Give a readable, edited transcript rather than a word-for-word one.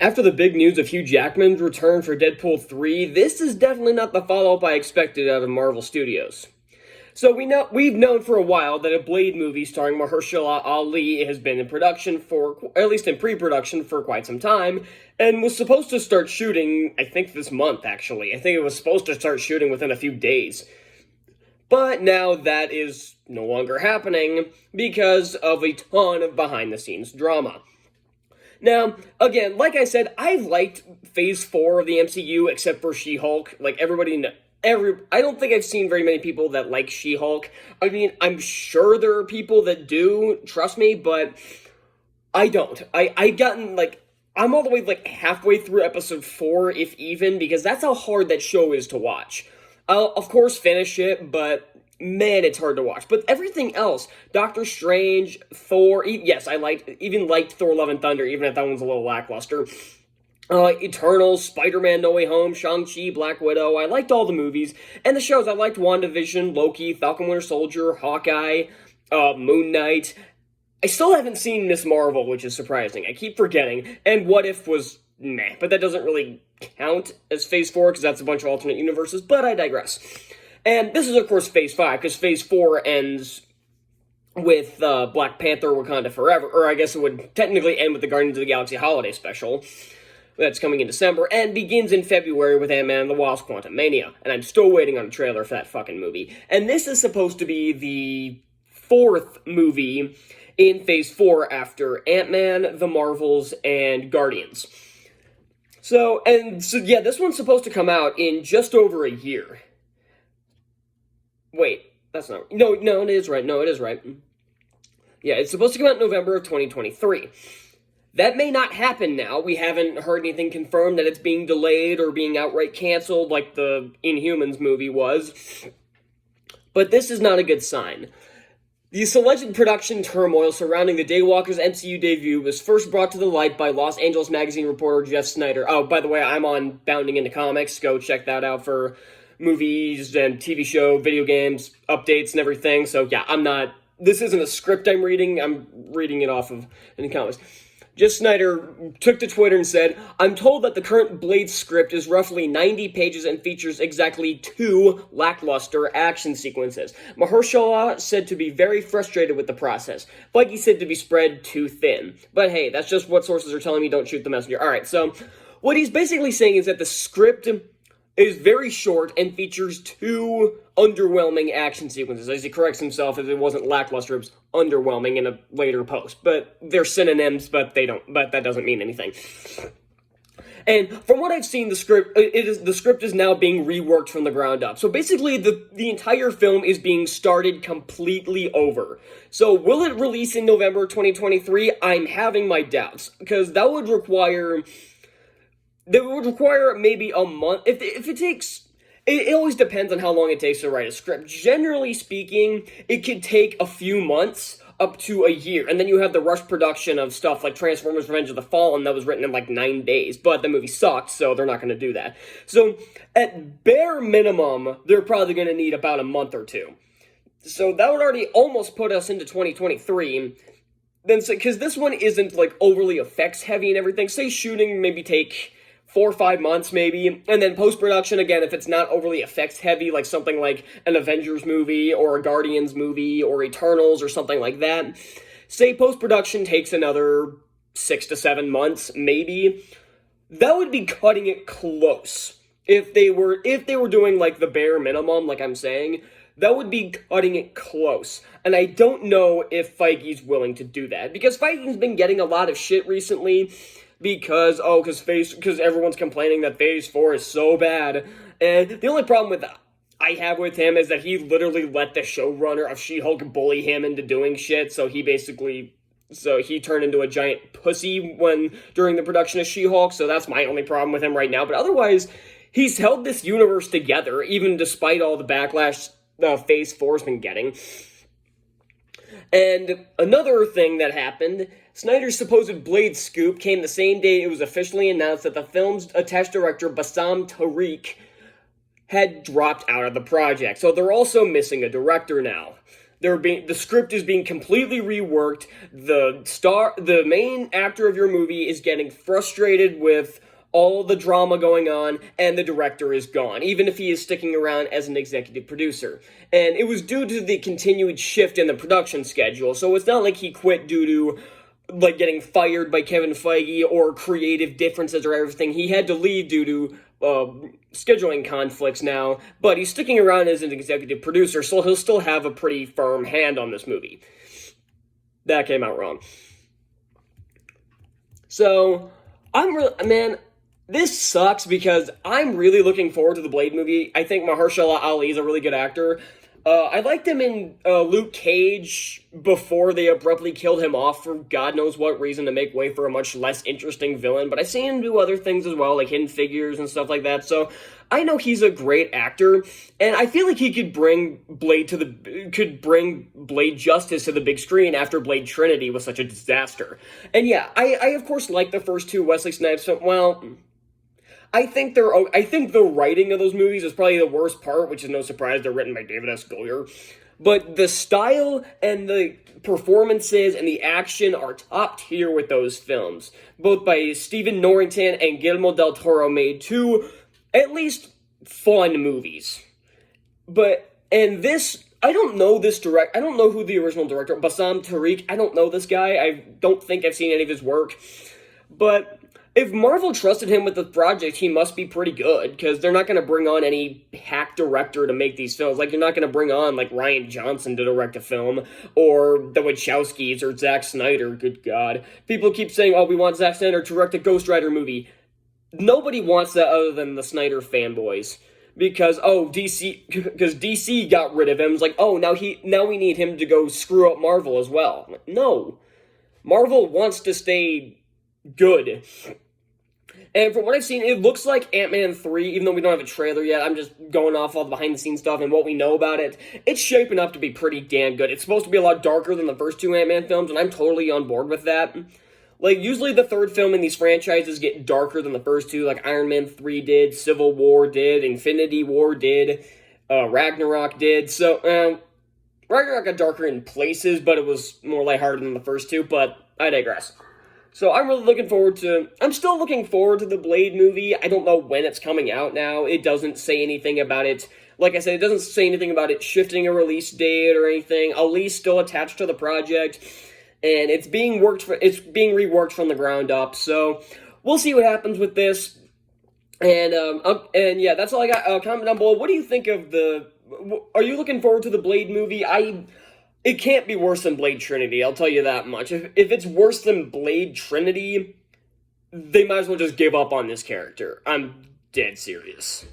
After the big news of Hugh Jackman's return for Deadpool 3, this is definitely not the follow-up I expected out of Marvel Studios. So we've known for a while that a Blade movie starring Mahershala Ali has been in production for, at least in pre-production, for quite some time, and was supposed to start shooting, I think this month, actually. I think it was supposed to start shooting within a few days. But now that is no longer happening because of a ton of behind-the-scenes drama. Now, again, like I said, I've liked Phase 4 of the MCU, except for She-Hulk. Like, I don't think I've seen very many people that like She-Hulk. I mean, I'm sure there are people that do, trust me, but I don't. I'm all the way, halfway through episode 4, if even, because that's how hard that show is to watch. I'll, of course, finish it, but man, it's hard to watch. But everything else, Doctor Strange, Thor, yes, I liked Thor Love and Thunder, even if that one's a little lackluster. Eternals, Spider-Man No Way Home, Shang-Chi, Black Widow, I liked all the movies. And the shows, I liked WandaVision, Loki, Falcon Winter Soldier, Hawkeye, Moon Knight. I still haven't seen Miss Marvel, which is surprising. I keep forgetting. And What If was meh, but that doesn't really count as Phase 4, because that's a bunch of alternate universes, but I digress. And this is, of course, Phase 5, because Phase 4 ends with Black Panther Wakanda Forever, or I guess it would technically end with the Guardians of the Galaxy Holiday Special. That's coming in December, and begins in February with Ant-Man and the Wasp: Quantumania. And I'm still waiting on a trailer for that fucking movie. And this is supposed to be the 4th movie in Phase 4 after Ant-Man, The Marvels, and Guardians. So, yeah, this one's supposed to come out in just over a year. Wait, that's not... No, it is right. No, it is right. Yeah, it's supposed to come out in November of 2023. That may not happen now. We haven't heard anything confirmed that it's being delayed or being outright canceled like the Inhumans movie was. But this is not a good sign. The alleged production turmoil surrounding the Daywalkers MCU debut was first brought to the light by Los Angeles Magazine reporter Jeff Snyder. Oh, by the way, I'm on Bounding Into Comics. Go check that out for movies and TV show, video games, updates, and everything. So, yeah, this isn't a script I'm reading. I'm reading it off of any comics. Jeff Snyder took to Twitter and said, "I'm told that the current Blade script is roughly 90 pages and features exactly 2 lackluster action sequences. Mahershala said to be very frustrated with the process. Feige said to be spread too thin. But hey, that's just what sources are telling me, don't shoot the messenger." Alright, so what he's basically saying is that the script is very short and features 2 underwhelming action sequences. As he corrects himself, as it wasn't lackluster, it was underwhelming in a later post. But they're synonyms, but that doesn't mean anything. And from what I've seen, the script is now being reworked from the ground up. So basically, the entire film is being started completely over. So will it release in November 2023? I'm having my doubts, because that would require maybe a month. If it takes... It always depends on how long it takes to write a script. Generally speaking, it could take a few months up to a year. And then you have the rush production of stuff like Transformers Revenge of the Fallen that was written in 9 days. But the movie sucked, so they're not going to do that. So, at bare minimum, they're probably going to need about a month or 2. So that would already almost put us into 2023. Because this one isn't, overly effects heavy and everything. Say shooting maybe take 4 or 5 months, maybe, and then post-production, again, if it's not overly effects-heavy, like something like an Avengers movie, or a Guardians movie, or Eternals, or something like that, say post-production takes another 6 to 7 months, maybe, that would be cutting it close. If they were doing, the bare minimum, like I'm saying, that would be cutting it close. And I don't know if Feige's willing to do that, because Feige's been getting a lot of shit recently, because everyone's complaining that Phase 4 is so bad. And the only problem I have with him is that he literally let the showrunner of She-Hulk bully him into doing shit, so he turned into a giant pussy during the production of She-Hulk, so that's my only problem with him right now. But otherwise, he's held this universe together, even despite all the backlash Phase 4's been getting. And another thing that happened, Snyder's supposed Blade scoop came the same day it was officially announced that the film's attached director, Bassam Tariq, had dropped out of the project. So they're also missing a director now. The script is being completely reworked. The main actor of your movie is getting frustrated with all the drama going on, and the director is gone, even if he is sticking around as an executive producer. And it was due to the continued shift in the production schedule, so it's not like he quit due to like getting fired by Kevin Feige or creative differences or everything. He had to leave due to scheduling conflicts now, but he's sticking around as an executive producer, so he'll still have a pretty firm hand on this movie. That came out wrong. So, this sucks because I'm really looking forward to the Blade movie. I think Mahershala Ali is a really good actor. I liked him in Luke Cage before they abruptly killed him off for God knows what reason to make way for a much less interesting villain, but I've seen him do other things as well, like Hidden Figures and stuff like that, so I know he's a great actor, and I feel like he could bring Blade justice to the big screen after Blade Trinity was such a disaster. And yeah, I of course like the first two Wesley Snipes, well, I think the writing of those movies is probably the worst part, which is no surprise. They're written by David S. Goyer. But the style and the performances and the action are top tier with those films. Both by Stephen Norrington and Guillermo del Toro made two, at least, fun movies. I don't know who the original director, Bassam Tariq, I don't know this guy. I don't think I've seen any of his work. But if Marvel trusted him with the project, he must be pretty good, because they're not going to bring on any hack director to make these films. Like, you're not going to bring on, like, Rian Johnson to direct a film, or the Wachowskis, or Zack Snyder, good God. People keep saying, oh, we want Zack Snyder to direct a Ghost Rider movie. Nobody wants that other than the Snyder fanboys. Because DC got rid of him. It's like, oh, now we need him to go screw up Marvel as well. No. Marvel wants to stay good. And from what I've seen, it looks like Ant-Man 3, even though we don't have a trailer yet. I'm just going off all the behind-the-scenes stuff and what we know about it. It's shaping up to be pretty damn good. It's supposed to be a lot darker than the first two Ant-Man films, and I'm totally on board with that. Like, usually the third film in these franchises get darker than the first two, like Iron Man 3 did, Civil War did, Infinity War did, Ragnarok did. So, Ragnarok got darker in places, but it was more lighthearted than the first two, but I digress. So I'm still looking forward to the Blade movie. I don't know when it's coming out now. It doesn't say anything about it. Like I said, it doesn't say anything about it shifting a release date or anything. Ali's still attached to the project, and it's being reworked from the ground up. So we'll see what happens with this. And yeah, that's all I got. Comment down below. What do you think of are you looking forward to the Blade movie? It can't be worse than Blade Trinity, I'll tell you that much. If it's worse than Blade Trinity, they might as well just give up on this character. I'm dead serious.